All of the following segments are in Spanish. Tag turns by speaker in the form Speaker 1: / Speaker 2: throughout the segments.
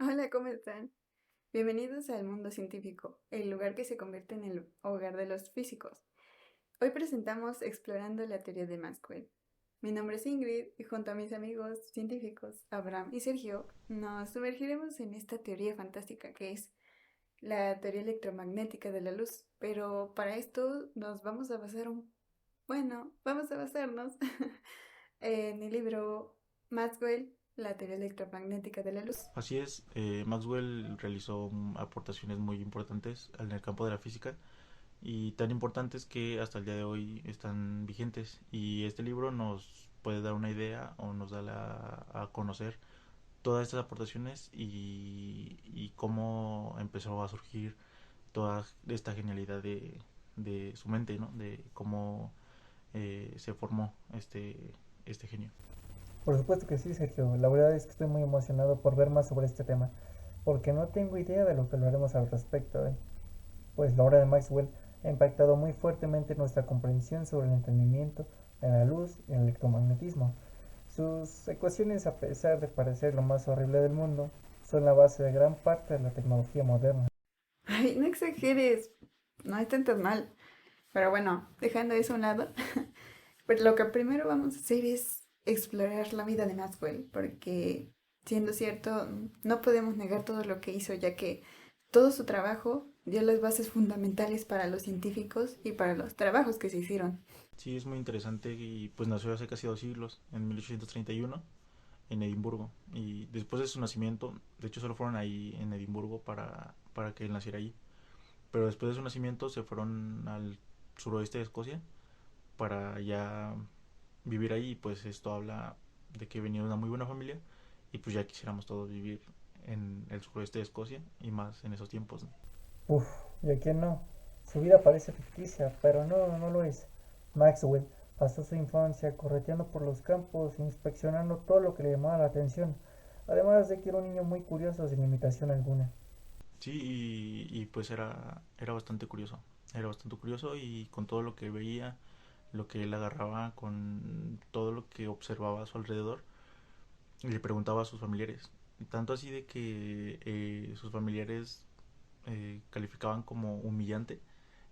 Speaker 1: Hola, ¿cómo están? Bienvenidos al mundo científico, el lugar que se convierte en el hogar de los físicos. Hoy presentamos Explorando la teoría de Maxwell. Mi nombre es Ingrid y junto a mis amigos científicos, Abraham y Sergio, nos sumergiremos en esta teoría fantástica que es la teoría electromagnética de la luz. Pero para esto nos vamos a vamos a basarnos en el libro Maxwell, la teoría electromagnética de la luz.
Speaker 2: Así es, Maxwell realizó aportaciones muy importantes en el campo de la física y tan importantes que hasta el día de hoy están vigentes, y este libro nos puede dar una idea o nos da a conocer todas estas aportaciones y cómo empezó a surgir toda esta genialidad de su mente, ¿no? De cómo se formó este genio.
Speaker 3: Por supuesto que sí, Sergio. La verdad es que estoy muy emocionado por ver más sobre este tema, porque no tengo idea de lo que hablaremos al respecto, pues la obra de Maxwell ha impactado muy fuertemente nuestra comprensión sobre el entendimiento de la luz y el electromagnetismo. Sus ecuaciones, a pesar de parecer lo más horrible del mundo, son la base de gran parte de la tecnología moderna.
Speaker 1: Ay, no exageres, no es tan mal. Pero bueno, dejando eso a un lado, pero lo que primero vamos a hacer es explorar la vida de Maxwell, porque siendo cierto, no podemos negar todo lo que hizo, ya que todo su trabajo dio las bases fundamentales para los científicos y para los trabajos que se hicieron.
Speaker 2: Sí, es muy interesante y pues nació hace casi 2 siglos, en 1831, en Edimburgo. Y después de su nacimiento, de hecho solo fueron ahí en Edimburgo para que él naciera allí. Pero después de su nacimiento se fueron al suroeste de Escocia para ya vivir ahí. Y pues esto habla de que venía de una muy buena familia y pues ya quisiéramos todos vivir en el suroeste de Escocia y más en esos tiempos, ¿no?
Speaker 3: Uf, ¿y a quién no? Su vida parece ficticia, pero no, no lo es. Maxwell pasó su infancia correteando por los campos, inspeccionando todo lo que le llamaba la atención, además de que era un niño muy curioso sin limitación alguna.
Speaker 2: Sí, y pues era bastante curioso. Era bastante curioso y con todo lo que veía, lo que él agarraba, con todo lo que observaba a su alrededor, y le preguntaba a sus familiares. Tanto así de que sus familiares calificaban como humillante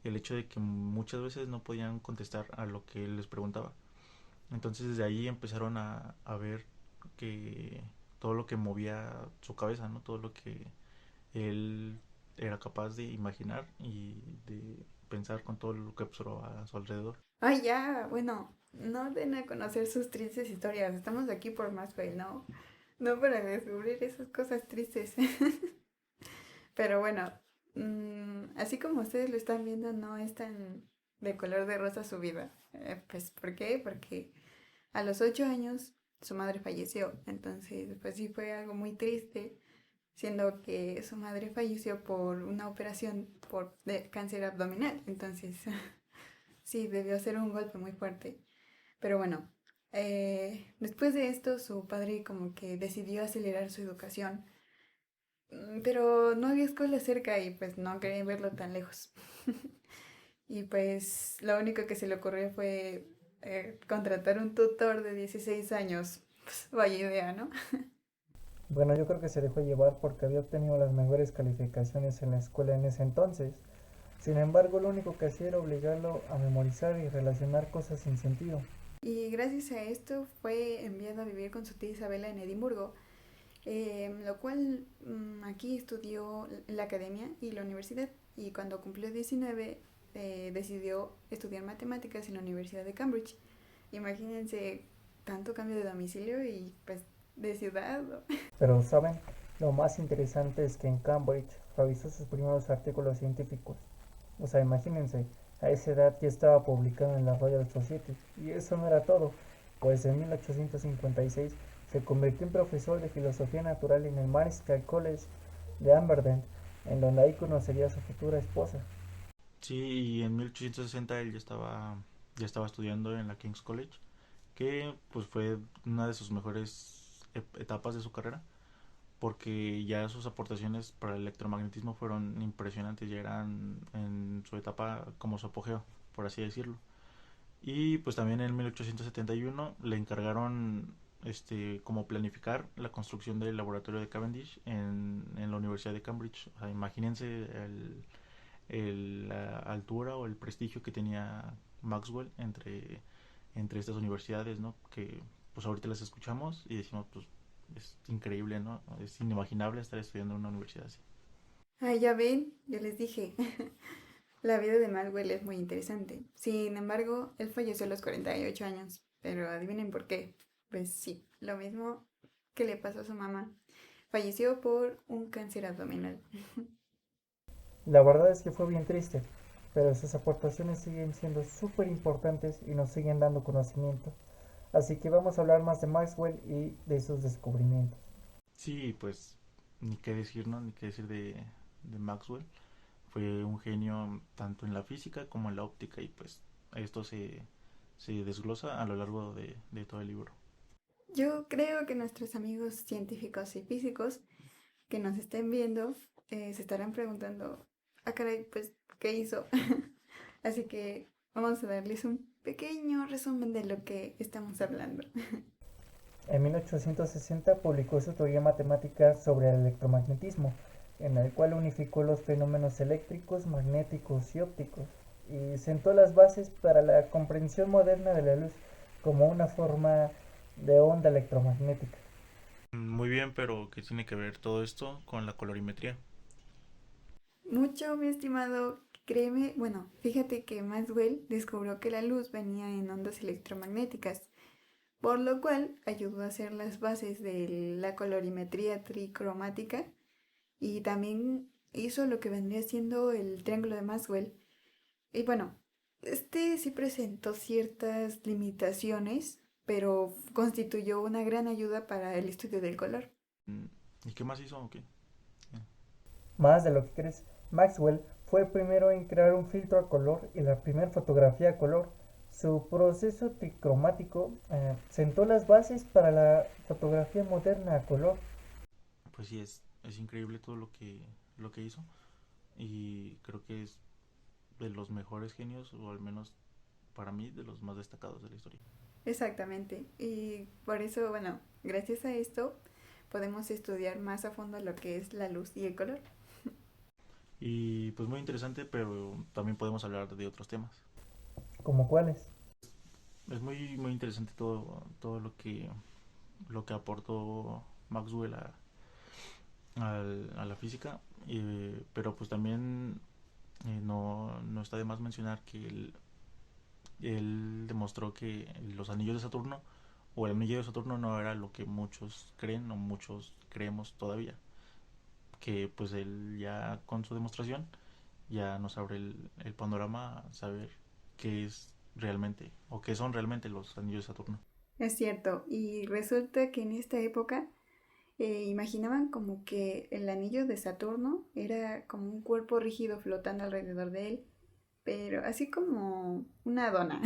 Speaker 2: el hecho de que muchas veces no podían contestar a lo que él les preguntaba. Entonces desde ahí empezaron a ver que todo lo que movía su cabeza, ¿no? Todo lo que él era capaz de imaginar y de pensar con todo lo que observaba a su alrededor.
Speaker 1: Ay, ya, bueno, no den a conocer sus tristes historias, estamos aquí por Maxwell, ¿no? No para descubrir esas cosas tristes. Pero bueno, así como ustedes lo están viendo, no es tan de color de rosa su vida. Pues, ¿por qué? Porque a los 8 años su madre falleció. Entonces, pues sí fue algo muy triste, siendo que su madre falleció por una operación de cáncer abdominal. Entonces, sí, debió ser un golpe muy fuerte. Pero bueno, después de esto, su padre como que decidió acelerar su educación, pero no había escuela cerca y pues no quería verlo tan lejos. Y pues lo único que se le ocurrió fue contratar un tutor de 16 años. Pues, vaya idea, ¿no?
Speaker 3: Bueno, yo creo que se dejó llevar porque había obtenido las mejores calificaciones en la escuela en ese entonces. Sin embargo, lo único que hacía era obligarlo a memorizar y relacionar cosas sin sentido.
Speaker 1: Y gracias a esto fue enviado a vivir con su tía Isabela en Edimburgo, lo cual aquí estudió la academia y la universidad. Y cuando cumplió 19 decidió estudiar matemáticas en la Universidad de Cambridge. Imagínense tanto cambio de domicilio y pues de ciudad.
Speaker 3: Pero, ¿saben? Lo más interesante es que en Cambridge revisó sus primeros artículos científicos. O sea, imagínense, a esa edad ya estaba publicado en la Royal Society. Y eso no era todo, pues en 1856 se convirtió en profesor de filosofía natural en el Marischal College de Aberdeen, en donde ahí conocería a su futura esposa.
Speaker 2: Sí, y en 1860 él ya estaba estudiando en la King's College, que pues fue una de sus mejores etapas de su carrera, porque ya sus aportaciones para el electromagnetismo fueron impresionantes, ya eran en su etapa como su apogeo, por así decirlo. Y pues también en 1871 le encargaron como planificar la construcción del laboratorio de Cavendish en la Universidad de Cambridge. O sea, imagínense la altura o el prestigio que tenía Maxwell entre estas universidades, ¿no? Que pues ahorita las escuchamos y decimos, pues es increíble, ¿no? Es inimaginable estar estudiando en una universidad así.
Speaker 1: Ay, ya ven, yo les dije. La vida de Maxwell es muy interesante. Sin embargo, él falleció a los 48 años. Pero adivinen por qué. Pues sí, lo mismo que le pasó a su mamá. Falleció por un cáncer abdominal.
Speaker 3: La verdad es que fue bien triste, pero sus aportaciones siguen siendo súper importantes y nos siguen dando conocimiento. Así que vamos a hablar más de Maxwell y de sus descubrimientos.
Speaker 2: Sí, pues ni qué decir, ¿no? Ni qué decir de Maxwell. Fue un genio tanto en la física como en la óptica y pues esto se desglosa a lo largo de todo el libro.
Speaker 1: Yo creo que nuestros amigos científicos y físicos que nos estén viendo se estarán preguntando, ah, caray, pues, ¿qué hizo? Así que vamos a darles un pequeño resumen de lo que estamos hablando.
Speaker 3: En 1860 publicó su teoría matemática sobre el electromagnetismo, en el cual unificó los fenómenos eléctricos, magnéticos y ópticos, y sentó las bases para la comprensión moderna de la luz como una forma de onda electromagnética.
Speaker 2: Muy bien, pero ¿qué tiene que ver todo esto con la colorimetría?
Speaker 1: Mucho, mi estimado, créeme, bueno, fíjate que Maxwell descubrió que la luz venía en ondas electromagnéticas, por lo cual ayudó a hacer las bases de la colorimetría tricromática y también hizo lo que vendría siendo el triángulo de Maxwell. Y bueno, este sí presentó ciertas limitaciones, pero constituyó una gran ayuda para el estudio del color.
Speaker 2: Mm, ¿Y qué más hizo? Ok.
Speaker 3: Más de lo que crees, Maxwell fue el primero en crear un filtro a color y la primera fotografía a color. Su proceso tricromático sentó las bases para la fotografía moderna a color.
Speaker 2: Pues sí, es increíble todo lo que hizo y creo que es de los mejores genios, o al menos para mí, de los más destacados de la historia.
Speaker 1: Exactamente. Y por eso, bueno, gracias a esto podemos estudiar más a fondo lo que es la luz y el color.
Speaker 2: Y pues muy interesante, pero también podemos hablar de otros temas.
Speaker 3: ¿Como cuáles?
Speaker 2: Es muy interesante todo lo que aportó Maxwell a la física, pero pues también no está de más mencionar que él demostró que los anillos de Saturno o el anillo de Saturno no era lo que muchos creen o muchos creemos todavía, que pues él ya con su demostración ya nos abre el panorama a saber qué es realmente o qué son realmente los anillos de Saturno.
Speaker 1: Es cierto. Y resulta que en esta época imaginaban como que el anillo de Saturno era como un cuerpo rígido flotando alrededor de él, pero así como una dona.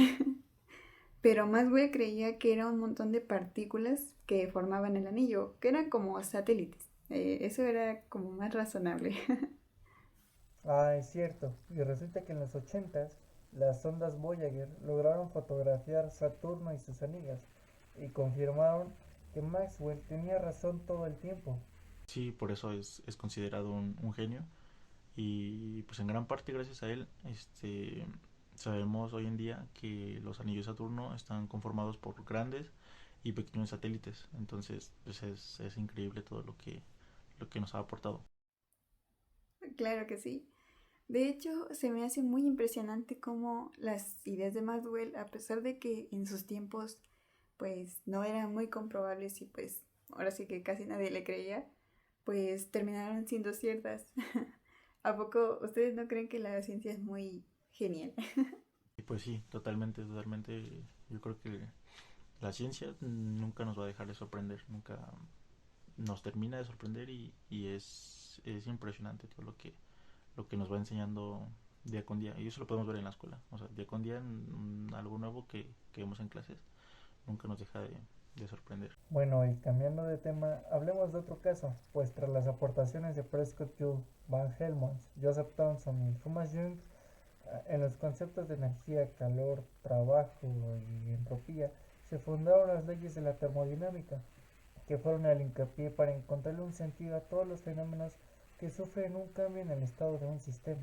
Speaker 1: Pero Maxwell creía que era un montón de partículas que formaban el anillo, que eran como satélites. Eso era como más razonable.
Speaker 3: Ah, es cierto. Y resulta que en los 80 las sondas Voyager lograron fotografiar Saturno y sus anillos y confirmaron que Maxwell tenía razón todo el tiempo.
Speaker 2: Sí, por eso es considerado un genio y pues en gran parte gracias a él sabemos hoy en día que los anillos de Saturno están conformados por grandes y pequeños satélites. Entonces pues es increíble todo lo que nos ha aportado.
Speaker 1: Claro que sí. De hecho, se me hace muy impresionante cómo las ideas de Maxwell, a pesar de que en sus tiempos pues no eran muy comprobables y pues ahora sí que casi nadie le creía, pues terminaron siendo ciertas. ¿A poco ustedes no creen que la ciencia es muy genial?
Speaker 2: Y pues sí, totalmente. Yo creo que la ciencia nunca nos va a dejar de sorprender, nunca nos termina de sorprender y es impresionante todo lo que nos va enseñando día con día. Y eso lo podemos ver en la escuela. O sea, día con día algo nuevo que vemos en clases nunca nos deja de sorprender.
Speaker 3: Bueno, y cambiando de tema, hablemos de otro caso, pues tras las aportaciones de Prescott Joule, Van Helmont, Joseph Thomson y Thomas Young en los conceptos de energía, calor, trabajo y entropía, se fundaron las leyes de la termodinámica, que fueron el hincapié para encontrarle un sentido a todos los fenómenos que sufren un cambio en el estado de un sistema.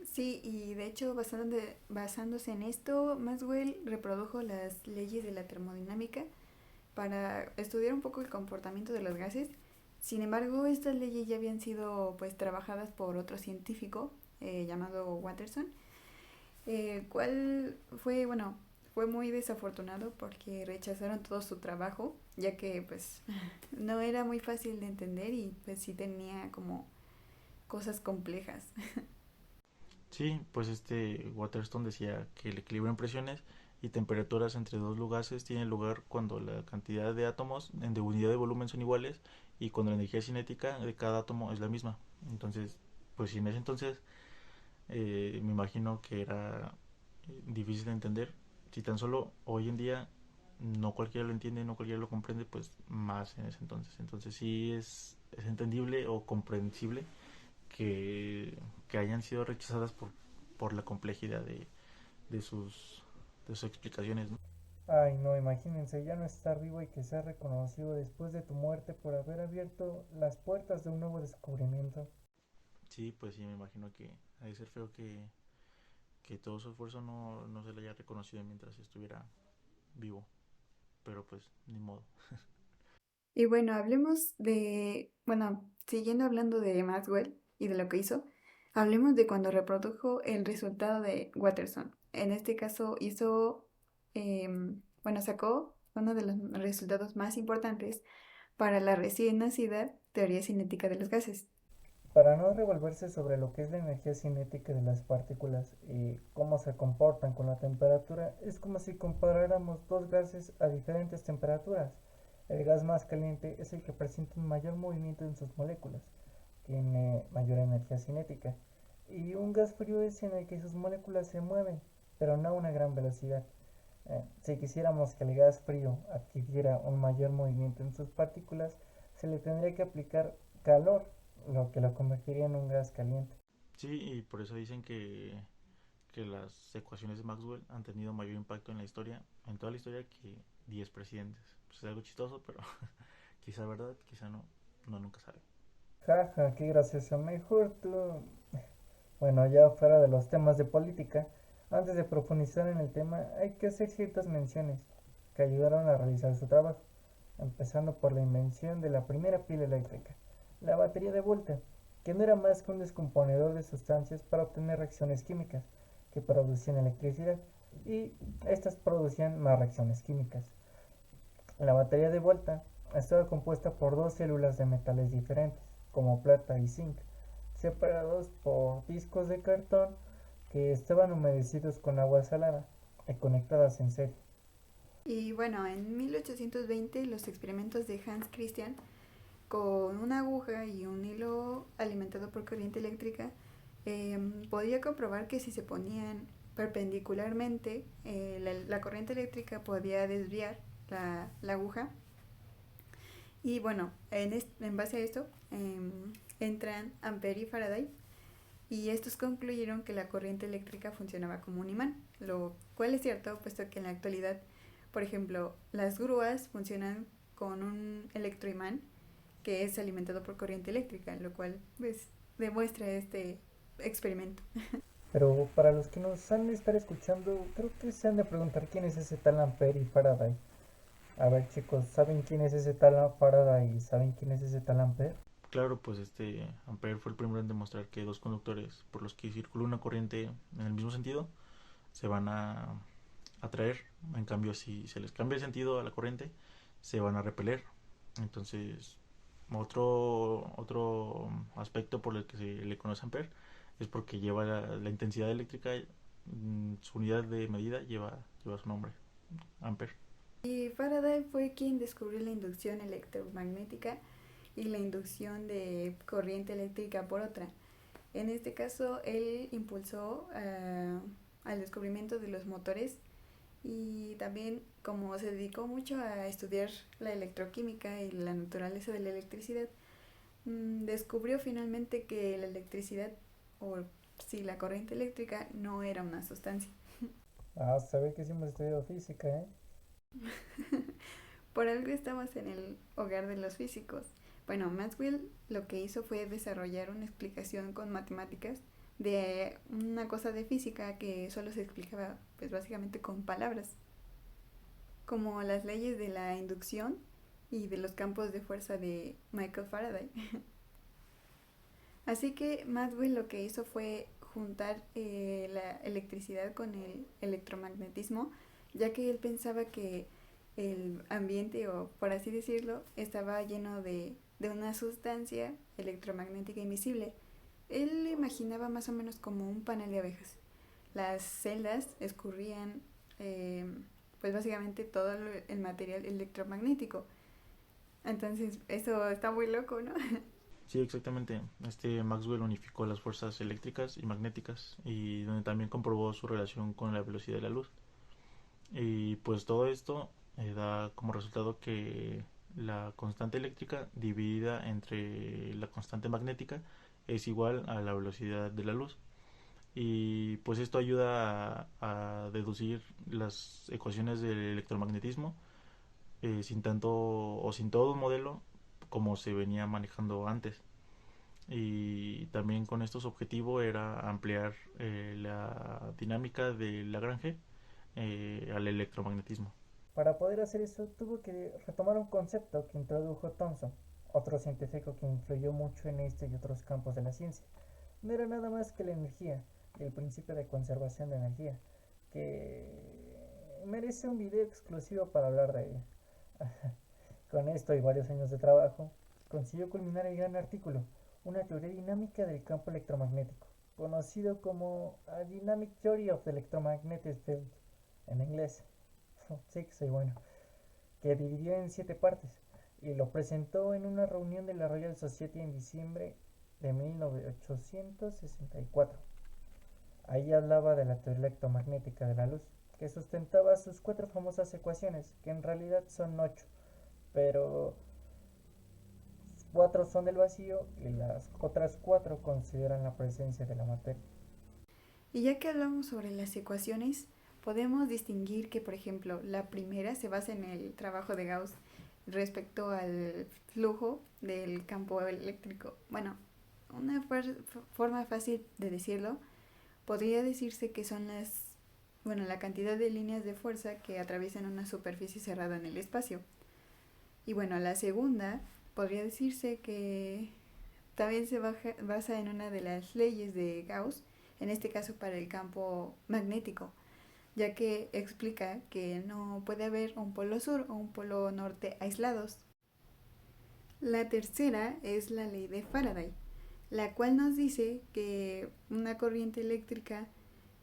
Speaker 1: Sí, y de hecho, basándose en esto, Maxwell reprodujo las leyes de la termodinámica para estudiar un poco el comportamiento de los gases. Sin embargo, estas leyes ya habían sido pues trabajadas por otro científico llamado Watterson, cual fue, bueno, fue muy desafortunado porque rechazaron todo su trabajo, ya que pues no era muy fácil de entender y pues sí tenía como cosas complejas.
Speaker 2: Sí, pues Waterston decía que el equilibrio en presiones y temperaturas entre dos gases tiene lugar cuando la cantidad de átomos en de unidad de volumen son iguales y cuando la energía cinética de cada átomo es la misma. Entonces, pues si en ese entonces me imagino que era difícil de entender, si tan solo hoy en día no cualquiera lo entiende, no cualquiera lo comprende, pues más en ese entonces. Entonces sí es entendible o comprensible que hayan sido rechazadas por la complejidad de, sus, de sus explicaciones, ¿no?
Speaker 3: Ay, no, imagínense ya no estar vivo y que sea reconocido después de tu muerte por haber abierto las puertas de un nuevo descubrimiento.
Speaker 2: Sí, pues sí, me imagino que ha de ser feo que todo su esfuerzo no se le haya reconocido mientras estuviera vivo, pero pues ni modo.
Speaker 1: Y bueno, hablemos de, bueno, siguiendo hablando de Maxwell y de lo que hizo, hablemos de cuando reprodujo el resultado de Watterson. En este caso hizo, bueno, sacó uno de los resultados más importantes para la recién nacida teoría cinética de los gases.
Speaker 3: Para no revolverse sobre lo que es la energía cinética de las partículas y cómo se comportan con la temperatura, es como si comparáramos dos gases a diferentes temperaturas. El gas más caliente es el que presenta un mayor movimiento en sus moléculas, tiene mayor energía cinética, y un gas frío es en el que sus moléculas se mueven, pero no a una gran velocidad. Si quisiéramos que el gas frío adquiriera un mayor movimiento en sus partículas, se le tendría que aplicar calor, lo que lo convertiría en un gas caliente.
Speaker 2: Sí, y por eso dicen que las ecuaciones de Maxwell han tenido mayor impacto en la historia, en toda la historia, que 10 presidentes. Pues es algo chistoso, pero quizá verdad, quizá no, no nunca sabe.
Speaker 3: Jaja, qué gracioso, mejor tú. Bueno, ya fuera de los temas de política, antes de profundizar en el tema, hay que hacer ciertas menciones que ayudaron a realizar su trabajo, empezando por la invención de la primera pila eléctrica, la batería de Volta, que no era más que un descomponedor de sustancias para obtener reacciones químicas que producían electricidad, y estas producían más reacciones químicas. La batería de Volta estaba compuesta por dos células de metales diferentes, como plata y zinc, separados por discos de cartón que estaban humedecidos con agua salada y conectadas en serie.
Speaker 1: Y bueno, en 1820 los experimentos de Hans Christian con una aguja y un hilo alimentado por corriente eléctrica podía comprobar que si se ponían perpendicularmente la corriente eléctrica podía desviar la aguja. Y bueno, en base a esto entran Ampere y Faraday y estos concluyeron que la corriente eléctrica funcionaba como un imán, lo cual es cierto, puesto que en la actualidad, por ejemplo, las grúas funcionan con un electroimán que es alimentado por corriente eléctrica, lo cual pues demuestra este experimento.
Speaker 3: Pero para los que nos han de estar escuchando, creo que se han de preguntar quién es ese tal Ampere y Faraday. A ver chicos, ¿saben quién es ese tal Faraday y saben quién es ese tal Ampere?
Speaker 2: Claro, pues Ampere fue el primero en demostrar que dos conductores por los que circula una corriente en el mismo sentido se van a atraer. En cambio, si se les cambia el sentido a la corriente, se van a repeler. Entonces, otro aspecto por el que se le conoce Ampere es porque lleva la intensidad eléctrica, su unidad de medida lleva su nombre, Ampere.
Speaker 1: Y Faraday fue quien descubrió la inducción electromagnética y la inducción de corriente eléctrica por otra. En este caso, él impulsó al descubrimiento de los motores y también como se dedicó mucho a estudiar la electroquímica y la naturaleza de la electricidad, descubrió finalmente que la electricidad o si la corriente eléctrica no era una sustancia.
Speaker 3: Ah, sabe que sí hemos estudiado física, ¿eh?
Speaker 1: Por algo estamos en el hogar de los físicos. Bueno, Maxwell lo que hizo fue desarrollar una explicación con matemáticas de una cosa de física que solo se explicaba pues básicamente con palabras, como las leyes de la inducción y de los campos de fuerza de Michael Faraday. Así que Maxwell lo que hizo fue juntar la electricidad con el electromagnetismo, ya que él pensaba que el ambiente, o por así decirlo, estaba lleno de una sustancia electromagnética invisible. Él lo imaginaba más o menos como un panel de abejas. Las celdas escurrían pues básicamente todo el material electromagnético. Entonces eso está muy loco, ¿no?
Speaker 2: Sí, exactamente. Maxwell unificó las fuerzas eléctricas y magnéticas y donde también comprobó su relación con la velocidad de la luz. Y pues todo esto da como resultado que la constante eléctrica dividida entre la constante magnética es igual a la velocidad de la luz. Y pues esto ayuda a deducir las ecuaciones del electromagnetismo sin tanto o sin todo un modelo como se venía manejando antes. Y también con estos objetivos era ampliar la dinámica de Lagrange al electromagnetismo.
Speaker 3: Para poder hacer eso tuvo que retomar un concepto que introdujo Thomson, otro científico que influyó mucho en este y otros campos de la ciencia. No era nada más que la energía y el principio de conservación de energía, que merece un video exclusivo para hablar de ella. Con esto y varios años de trabajo, consiguió culminar el gran artículo, una teoría dinámica del campo electromagnético, conocido como A Dynamic Theory of the Electromagnetic Field, en inglés. Sí, que soy bueno. Que dividió en 7 partes y lo presentó en una reunión de la Royal Society en diciembre de 1864. Ahí hablaba de la teoría electromagnética de la luz, que sustentaba sus 4 famosas ecuaciones, que en realidad son 8, pero 4 son del vacío y las otras 4 consideran la presencia de la materia.
Speaker 1: Y ya que hablamos sobre las ecuaciones, podemos distinguir que, por ejemplo, la primera se basa en el trabajo de Gauss respecto al flujo del campo eléctrico. Bueno, una forma fácil de decirlo podría decirse que son la cantidad de líneas de fuerza que atraviesan una superficie cerrada en el espacio. Y bueno, la segunda podría decirse que también se basa en una de las leyes de Gauss, en este caso para el campo magnético, ya que explica que no puede haber un polo sur o un polo norte aislados. La tercera es la ley de Faraday, la cual nos dice que una corriente eléctrica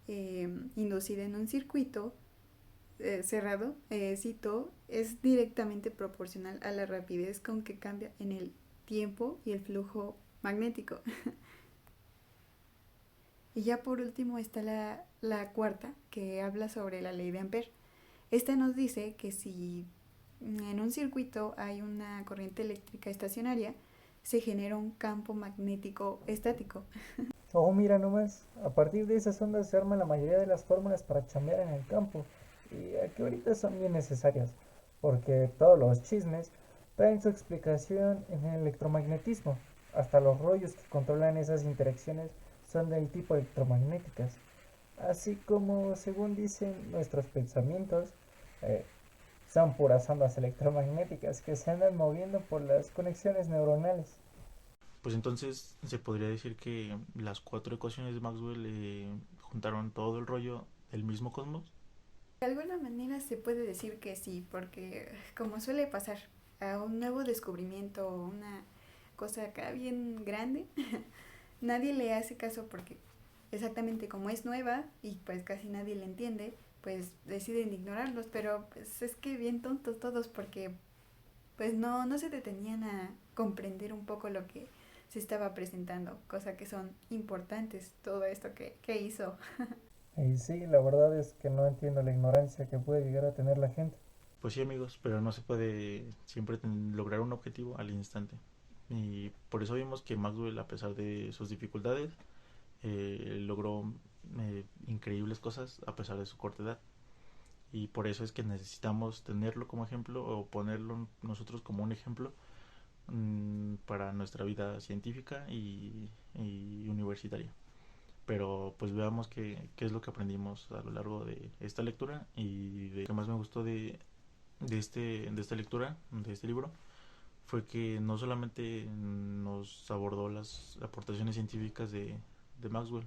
Speaker 1: inducida en un circuito cerrado, cito, es directamente proporcional a la rapidez con que cambia en el tiempo y el flujo magnético. Y ya por último está la cuarta, que habla sobre la ley de Ampère. Esta nos dice que si en un circuito hay una corriente eléctrica estacionaria, se genera un campo magnético estático.
Speaker 3: Oh, mira nomás, a partir de esas ondas se arman la mayoría de las fórmulas para chambear en el campo, y que ahorita son bien necesarias, porque todos los chismes traen su explicación en el electromagnetismo. Hasta los rollos que controlan esas interacciones son del tipo electromagnéticas, así como, según dicen nuestros pensamientos, eh, son puras ondas electromagnéticas que se andan moviendo por las conexiones neuronales.
Speaker 2: Pues entonces se podría decir que las 4 ecuaciones de Maxwell juntaron todo el rollo del mismo cosmos.
Speaker 1: De alguna manera se puede decir que sí, porque como suele pasar a un nuevo descubrimiento o una cosa acá bien grande, nadie le hace caso porque exactamente como es nueva y pues casi nadie le entiende, pues deciden ignorarlos, pero pues es que bien tontos todos porque pues no se detenían a comprender un poco lo que se estaba presentando, cosa que son importantes todo esto que hizo.
Speaker 3: Y sí, la verdad es que no entiendo la ignorancia que puede llegar a tener la gente.
Speaker 2: Pues sí, amigos, pero no se puede siempre lograr un objetivo al instante. Y por eso vimos que Maxwell, a pesar de sus dificultades, logró increíbles cosas a pesar de su corta edad. y por eso es que necesitamos tenerlo como ejemplo o ponerlo nosotros como un ejemplo para nuestra vida científica y universitaria. Pero pues veamos qué es lo que aprendimos a lo largo de esta lectura y de lo que más me gustó de esta lectura, de este libro, fue que no solamente nos abordó las aportaciones científicas de Maxwell,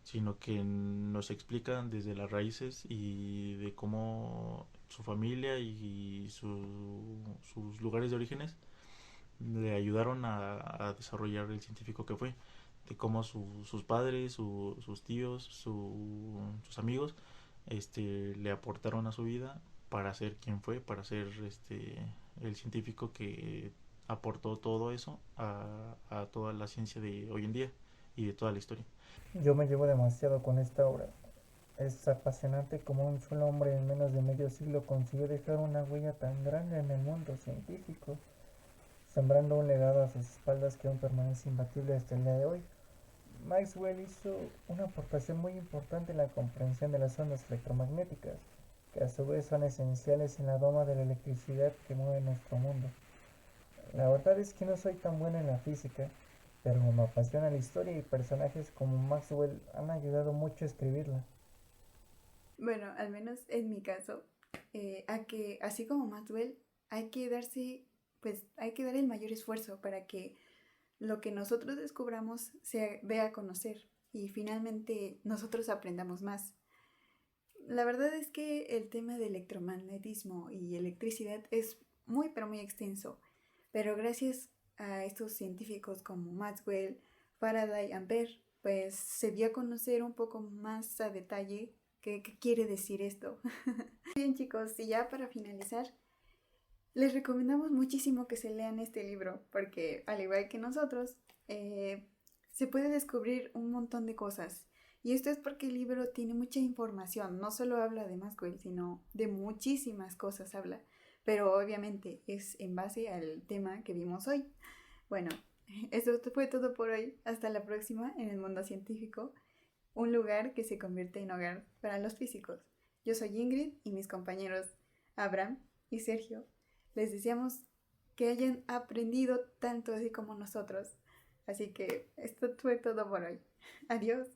Speaker 2: sino que nos explica desde las raíces y de cómo su familia y sus lugares de orígenes le ayudaron a desarrollar el científico que fue, de cómo sus padres, sus tíos, sus amigos le aportaron a su vida para ser quien fue, para ser el científico que aportó todo eso a toda la ciencia de hoy en día y de toda la historia.
Speaker 3: Yo me llevo demasiado con esta obra. Es apasionante como un solo hombre en menos de medio siglo consiguió dejar una huella tan grande en el mundo científico, sembrando un legado a sus espaldas que aún permanece imbatible hasta el día de hoy. Maxwell hizo una aportación muy importante en la comprensión de las ondas electromagnéticas, que a su vez son esenciales en la doma de la electricidad que mueve nuestro mundo. La verdad es que no soy tan bueno en la física, pero me apasiona la historia y personajes como Maxwell han ayudado mucho a escribirla.
Speaker 1: Bueno, al menos en mi caso, a que así como Maxwell, hay que dar el mayor esfuerzo para que lo que nosotros descubramos se dé a conocer y finalmente nosotros aprendamos más. La verdad es que el tema de electromagnetismo y electricidad es muy pero muy extenso, pero gracias a estos científicos como Maxwell, Faraday, Ampere, pues se dio a conocer un poco más a detalle qué quiere decir esto. Bien chicos, y ya para finalizar, les recomendamos muchísimo que se lean este libro porque al igual que nosotros, se puede descubrir un montón de cosas. Y esto es porque el libro tiene mucha información, no solo habla de Maxwell, sino de muchísimas cosas habla, pero obviamente es en base al tema que vimos hoy. Bueno, eso fue todo por hoy, hasta la próxima en el mundo científico, un lugar que se convierte en hogar para los físicos. Yo soy Ingrid y mis compañeros Abraham y Sergio les deseamos que hayan aprendido tanto así como nosotros. Así que esto fue todo por hoy. Adiós.